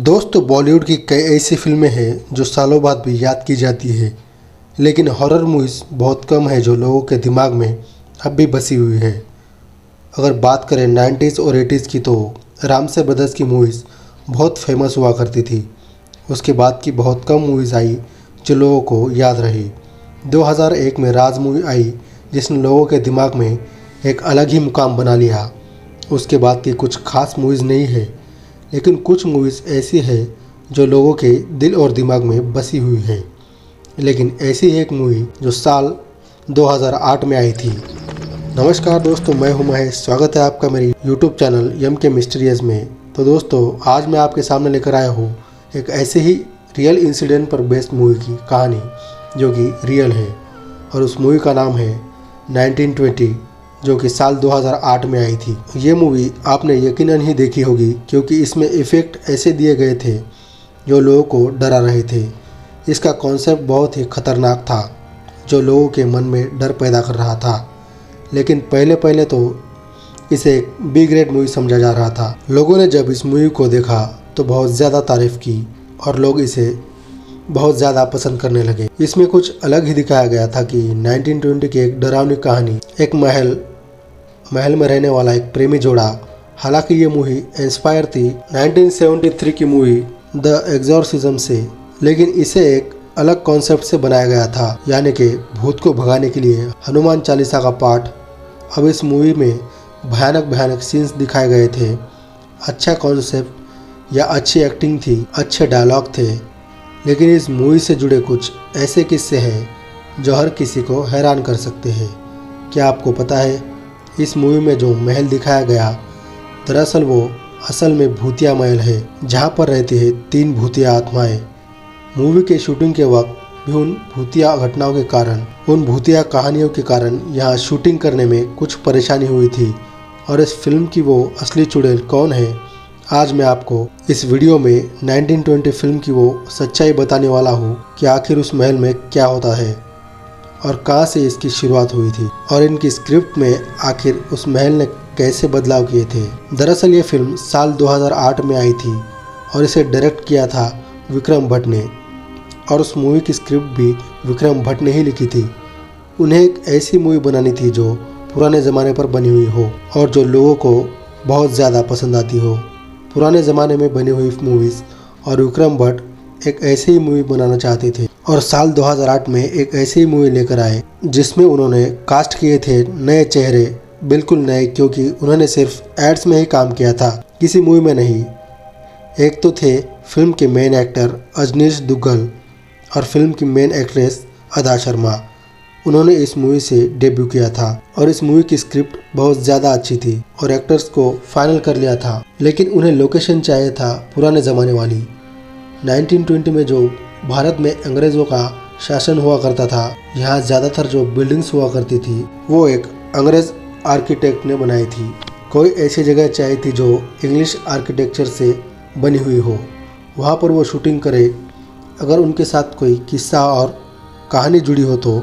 दोस्तों बॉलीवुड की कई ऐसी फिल्में हैं जो सालों बाद भी याद की जाती है, लेकिन हॉरर मूवीज़ बहुत कम है जो लोगों के दिमाग में अब भी बसी हुई है। अगर बात करें 90s और 80s की तो रामसे ब्रदर्स की मूवीज़ बहुत फेमस हुआ करती थी। उसके बाद की बहुत कम मूवीज़ आई जो लोगों को याद रही। 2001 में राज मूवी आई जिसने लोगों के दिमाग में एक अलग ही मुकाम बना लिया। उसके बाद की कुछ खास मूवीज़ नहीं है, लेकिन कुछ मूवीज़ ऐसी है जो लोगों के दिल और दिमाग में बसी हुई है। लेकिन ऐसी एक मूवी जो साल 2008 में आई थी। नमस्कार दोस्तों, मैं हूं महेश। स्वागत है आपका मेरी YouTube चैनल यम के मिस्टीरियस में। तो दोस्तों आज मैं आपके सामने लेकर आया हूं एक ऐसे ही रियल इंसिडेंट पर बेस्ड मूवी की कहानी जो कि रियल है, और उस मूवी का नाम है 1920 जो कि साल 2008 में आई थी। ये मूवी आपने यकीनन ही देखी होगी क्योंकि इसमें इफ़ेक्ट ऐसे दिए गए थे जो लोगों को डरा रहे थे। इसका कॉन्सेप्ट बहुत ही खतरनाक था जो लोगों के मन में डर पैदा कर रहा था, लेकिन पहले तो इसे एक बी ग्रेड मूवी समझा जा रहा था। लोगों ने जब इस मूवी को देखा तो बहुत ज़्यादा तारीफ़ की और लोग इसे बहुत ज़्यादा पसंद करने लगे। इसमें कुछ अलग ही दिखाया गया था कि 1920 की एक डरावनी कहानी, एक महल में रहने वाला एक प्रेमी जोड़ा। हालांकि ये मूवी इंस्पायर थी 1973 की मूवी द एग्जॉर्सिज्म से, लेकिन इसे एक अलग कॉन्सेप्ट से बनाया गया था, यानी कि भूत को भगाने के लिए हनुमान चालीसा का पाठ। अब इस मूवी में भयानक सीन्स दिखाए गए थे। अच्छा कॉन्सेप्ट या अच्छी एक्टिंग थी, अच्छे डायलॉग थे, लेकिन इस मूवी से जुड़े कुछ ऐसे किस्से हैं जो हर किसी को हैरान कर सकते हैं। क्या आपको पता है इस मूवी में जो महल दिखाया गया दरअसल वो असल में भूतिया महल है, जहाँ पर रहती है 3 भूतिया आत्माएं। मूवी के शूटिंग के वक्त भी उन भूतिया घटनाओं के कारण, उन भूतिया कहानियों के कारण यहाँ शूटिंग करने में कुछ परेशानी हुई थी। और इस फिल्म की वो असली चुड़ैल कौन है, आज मैं आपको इस वीडियो में 1920 फिल्म की वो सच्चाई बताने वाला हूँ कि आखिर उस महल में क्या होता है और कहाँ से इसकी शुरुआत हुई थी, और इनकी स्क्रिप्ट में आखिर उस महल ने कैसे बदलाव किए थे। दरअसल ये फिल्म साल 2008 में आई थी और इसे डायरेक्ट किया था विक्रम भट्ट ने, और उस मूवी की स्क्रिप्ट भी विक्रम भट्ट ने ही लिखी थी। उन्हें एक ऐसी मूवी बनानी थी जो पुराने ज़माने पर बनी हुई हो और जो लोगों को बहुत ज़्यादा पसंद आती हो। पुराने ज़माने में बनी हुई मूवीज़, और विक्रम भट्ट एक ऐसी ही मूवी बनाना चाहते थे और साल 2008 में एक ऐसी ही मूवी लेकर आए जिसमें उन्होंने कास्ट किए थे नए चेहरे, बिल्कुल नए, क्योंकि उन्होंने सिर्फ एड्स में ही काम किया था, किसी मूवी में नहीं। एक तो थे फिल्म के मेन एक्टर अजनीश दुग्गल और फिल्म की मेन एक्ट्रेस अदा शर्मा। उन्होंने इस मूवी से डेब्यू किया था और इस मूवी की स्क्रिप्ट बहुत ज़्यादा अच्छी थी और एक्टर्स को फाइनल कर लिया था, लेकिन उन्हें लोकेशन चाहिए था पुराने ज़माने वाली। 1920 में जो भारत में अंग्रेज़ों का शासन हुआ करता था, यहाँ ज़्यादातर जो बिल्डिंग्स हुआ करती थी वो एक अंग्रेज़ आर्किटेक्ट ने बनाई थी। कोई ऐसी जगह चाहिए थी जो इंग्लिश आर्किटेक्चर से बनी हुई हो, वहाँ पर वो शूटिंग करे। अगर उनके साथ कोई किस्सा और कहानी जुड़ी हो तो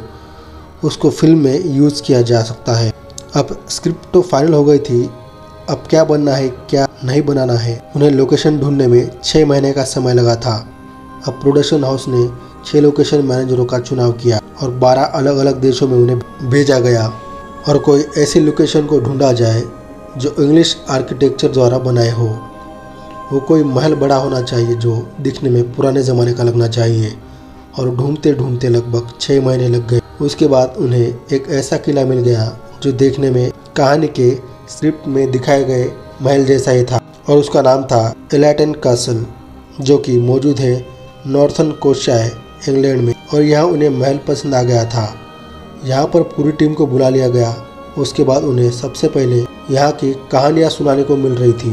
उसको फिल्म में यूज़ किया जा सकता है। अब स्क्रिप्ट तो फाइनल हो गई थी, अब क्या बनना है क्या नहीं बनाना है, उन्हें लोकेशन ढूंढने में 6 महीने का समय लगा था। अब प्रोडक्शन हाउस ने 6 लोकेशन मैनेजरों का चुनाव किया और 12 अलग अलग देशों में उन्हें भेजा गया, और कोई ऐसी लोकेशन को ढूंढा जाए जो इंग्लिश आर्किटेक्चर द्वारा बनाए हो। वो कोई महल बड़ा होना चाहिए जो दिखने में पुराने ज़माने का लगना चाहिए, और ढूंढते ढूंढते लगभग 6 महीने लग गए। उसके बाद उन्हें एक ऐसा किला मिल गया जो देखने में कहानी के स्क्रिप्ट में दिखाए गए महल जैसा ही था, और उसका नाम था एलेटन कासल, जो कि मौजूद है नॉर्थन कोर्कशायर इंग्लैंड में। और यहाँ उन्हें महल पसंद आ गया था। यहाँ पर पूरी टीम को बुला लिया गया। उसके बाद उन्हें सबसे पहले यहाँ की कहानियाँ सुनाने को मिल रही थी।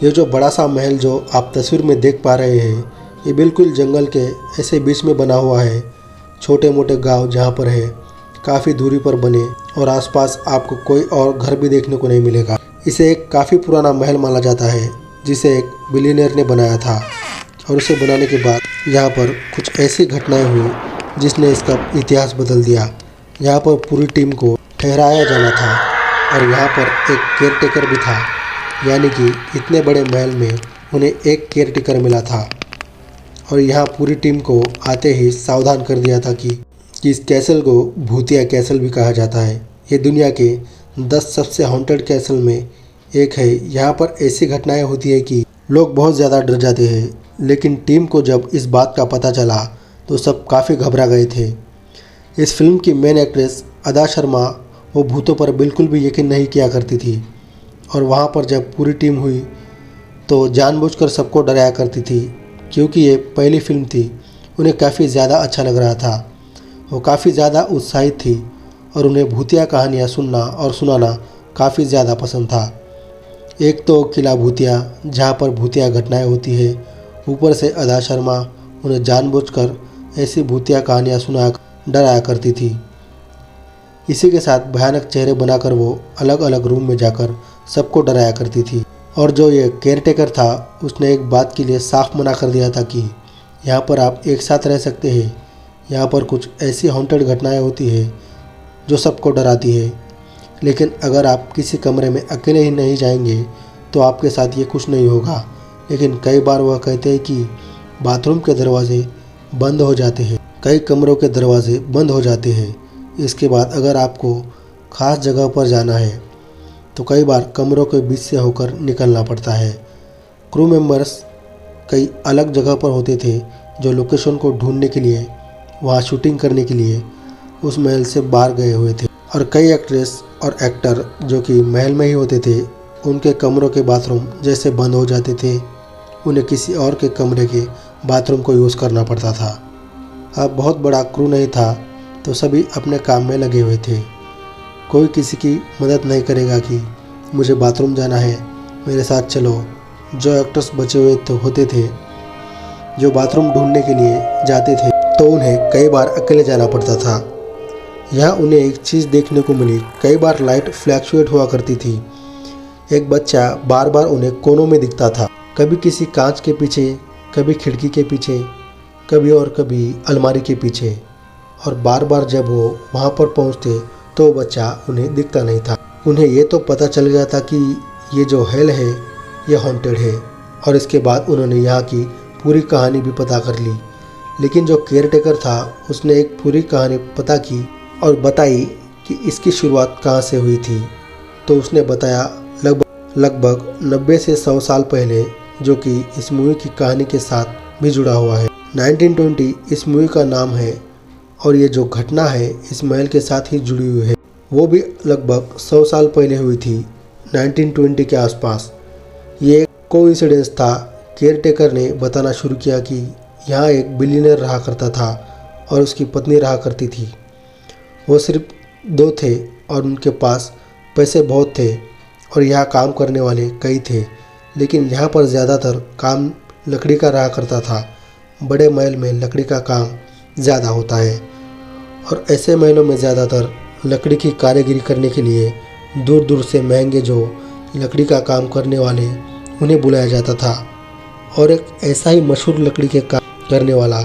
ये जो बड़ा सा महल जो आप तस्वीर में देख पा रहे हैं, ये बिल्कुल जंगल के ऐसे बीच में बना हुआ है। छोटे मोटे गांव जहाँ पर है काफ़ी दूरी पर बने, और आसपास आपको कोई और घर भी देखने को नहीं मिलेगा। इसे एक काफ़ी पुराना महल माना जाता है जिसे एक बिलियनियर ने बनाया था, और उसे बनाने के बाद यहाँ पर कुछ ऐसी घटनाएं हुई जिसने इसका इतिहास बदल दिया। यहाँ पर पूरी टीम को ठहराया जाना था और यहाँ पर एक केयरटेकर भी था, यानी कि इतने बड़े महल में उन्हें एक केयरटेकर मिला था और यहाँ पूरी टीम को आते ही सावधान कर दिया था कि इस कैसल को भूतिया कैसल भी कहा जाता है। ये दुनिया के 10 सबसे हॉन्टेड कैसल में एक है। यहाँ पर ऐसी घटनाएं होती है कि लोग बहुत ज़्यादा डर जाते हैं। लेकिन टीम को जब इस बात का पता चला तो सब काफ़ी घबरा गए थे। इस फिल्म की मेन एक्ट्रेस अदा शर्मा वो भूतों पर बिल्कुल भी यकीन नहीं किया करती थी और वहाँ पर जब पूरी टीम हुई तो जानबूझकर सबको डराया करती थी, क्योंकि ये पहली फिल्म थी। उन्हें काफ़ी ज़्यादा अच्छा लग रहा था। वो काफ़ी ज़्यादा उत्साहित थी और उन्हें भूतिया कहानियाँ सुनना और सुनाना काफ़ी ज़्यादा पसंद था। एक तो किला भूतिया जहाँ पर भूतिया घटनाएं होती है, ऊपर से अदा शर्मा उन्हें जानबूझकर ऐसी भूतिया कहानियाँ सुना डराया करती थी। इसी के साथ भयानक चेहरे बनाकर वो अलग अलग रूम में जाकर सबको डराया करती थी। और जो ये केयरटेकर था उसने एक बात के लिए साफ मना कर दिया था कि यहाँ पर आप एक साथ रह सकते हैं। यहाँ पर कुछ ऐसी हॉन्टेड घटनाएं होती है जो सबको डराती है, लेकिन अगर आप किसी कमरे में अकेले ही नहीं जाएंगे तो आपके साथ ये कुछ नहीं होगा। लेकिन कई बार वह कहते हैं कि बाथरूम के दरवाजे बंद हो जाते हैं, कई कमरों के दरवाजे बंद हो जाते हैं। इसके बाद अगर आपको ख़ास जगह पर जाना है तो कई बार कमरों के बीच से होकर निकलना पड़ता है। क्रू मेंबर्स कई अलग जगह पर होते थे जो लोकेशन को ढूंढने के लिए, वहाँ शूटिंग करने के लिए उस महल से बाहर गए हुए थे। और कई एक्ट्रेस और एक्टर जो कि महल में ही होते थे, उनके कमरों के बाथरूम जैसे बंद हो जाते थे, उन्हें किसी और के कमरे के बाथरूम को यूज़ करना पड़ता था। अब बहुत बड़ा क्रू नहीं था तो सभी अपने काम में लगे हुए थे। कोई किसी की मदद नहीं करेगा कि मुझे बाथरूम जाना है, मेरे साथ चलो। जो एक्टर्स बचे हुए तो होते थे जो बाथरूम ढूंढने के लिए जाते थे तो उन्हें कई बार अकेले जाना पड़ता था। यहाँ उन्हें एक चीज़ देखने को मिली, कई बार लाइट फ्लैक्चुएट हुआ करती थी। एक बच्चा बार बार उन्हें कोनों में दिखता था, कभी किसी कांच के पीछे, कभी खिड़की के पीछे, कभी और कभी अलमारी के पीछे। और बार बार जब वो वहाँ पर पहुँचते तो बच्चा उन्हें दिखता नहीं था। उन्हें ये तो पता चल गया था कि ये जो हेल है ये हॉन्टेड है और इसके बाद उन्होंने यहाँ की पूरी कहानी भी पता कर ली। लेकिन जो केयरटेकर था उसने एक पूरी कहानी पता की और बताई कि इसकी शुरुआत कहाँ से हुई थी। तो उसने बताया लगभग 90 से 100 साल पहले, जो कि इस मूवी की कहानी के साथ भी जुड़ा हुआ है। 1920 इस मूवी का नाम है और ये जो घटना है इस महल के साथ ही जुड़ी हुई है। वो भी लगभग 100 साल पहले हुई थी, 1920 के आसपास। ये एक कोइंसिडेंस था। केयरटेकर ने बताना शुरू किया कि यहाँ एक बिलियनर रहा करता था और उसकी पत्नी रहा करती थी। वो सिर्फ 2 थे और उनके पास पैसे बहुत थे और यहाँ काम करने वाले कई थे, लेकिन यहाँ पर ज़्यादातर काम लकड़ी का रहा करता था। बड़े महल में लकड़ी का काम ज़्यादा होता है और ऐसे महलों में ज़्यादातर लकड़ी की कारीगरी करने के लिए दूर दूर से महंगे जो लकड़ी का काम करने वाले उन्हें बुलाया जाता था। और एक ऐसा ही मशहूर लकड़ी के काम करने वाला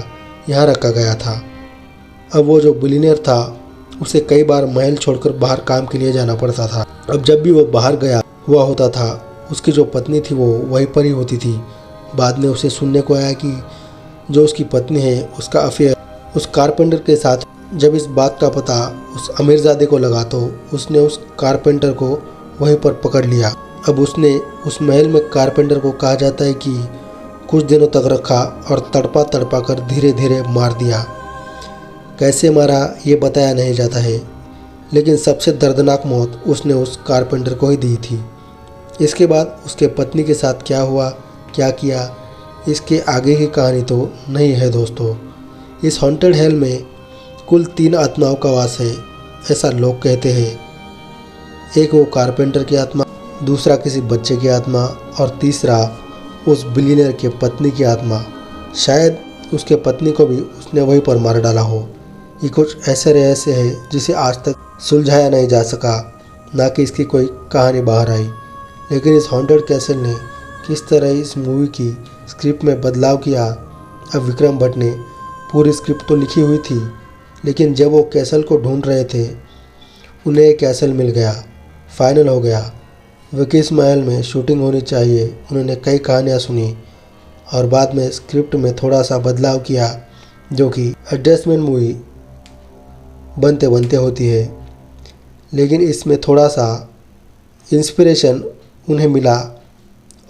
यहाँ रखा गया था। अब वो जो बिलियनर था उसे कई बार महल छोड़कर बाहर काम के लिए जाना पड़ता था। अब जब भी वो बाहर गया हुआ होता था उसकी जो पत्नी थी वो वहीं पर ही होती थी। बाद में उसे सुनने को आया कि जो उसकी पत्नी है उसका अफेयर उस कारपेंटर के साथ। जब इस बात का पता उस अमीरजादे को लगा तो उसने उस कारपेंटर को वहीं पर पकड़ लिया। अब उसने उस महल में कारपेंटर को कहा जाता है कि कुछ दिनों तक रखा और तड़पा तड़पा कर धीरे धीरे मार दिया। कैसे मारा ये बताया नहीं जाता है, लेकिन सबसे दर्दनाक मौत उसने उस कारपेंटर को ही दी थी। इसके बाद उसके पत्नी के साथ क्या हुआ, क्या किया, इसके आगे की कहानी तो नहीं है दोस्तों। इस हॉन्टेड हेल में कुल 3 आत्माओं का वास है, ऐसा लोग कहते हैं। एक वो कारपेंटर की आत्मा, दूसरा किसी बच्चे की आत्मा और तीसरा उस बिलियनर के पत्नी की आत्मा। शायद उसके पत्नी को भी उसने वहीं पर मार डाला हो। ये कुछ ऐसे रहस्य है जिसे आज तक सुलझाया नहीं जा सका, ना कि इसकी कोई कहानी बाहर आई। लेकिन इस हॉन्टेड कैसल ने किस तरह इस मूवी की स्क्रिप्ट में बदलाव किया। अब विक्रम भट्ट ने पूरी स्क्रिप्ट तो लिखी हुई थी, लेकिन जब वो कैसल को ढूंढ रहे थे उन्हें एक कैसल मिल गया, फाइनल हो गया। वो किस महल में शूटिंग होनी चाहिए, उन्होंने कई कहानियाँ सुनी। और बाद में स्क्रिप्ट में थोड़ा सा बदलाव किया, जो कि एडजस्टमेंट मूवी बनते बनते होती है। लेकिन इसमें थोड़ा सा इंस्पिरेशन उन्हें मिला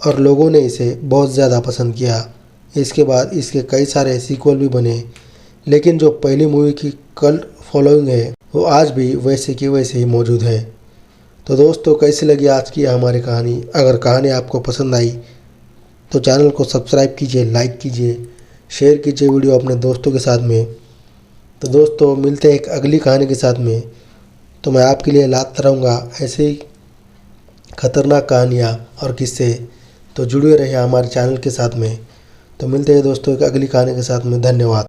और लोगों ने इसे बहुत ज़्यादा पसंद किया। इसके बाद इसके कई सारे सीक्वल भी बने, लेकिन जो पहली मूवी की कल्ट फॉलोइंग है वो आज भी वैसे की वैसे ही मौजूद है। तो दोस्तों, कैसी लगी आज की हमारी कहानी? अगर कहानी आपको पसंद आई तो चैनल को सब्सक्राइब कीजिए, लाइक कीजिए, शेयर कीजिए वीडियो अपने दोस्तों के साथ में। तो दोस्तों, मिलते हैं एक अगली कहानी के साथ में। तो मैं आपके लिए लाता रहूँगा ऐसे ही खतरनाक कहानियाँ और किस्से। तो जुड़े रहिए हमारे चैनल के साथ में। तो मिलते हैं दोस्तों एक अगली कहानी के साथ में। धन्यवाद।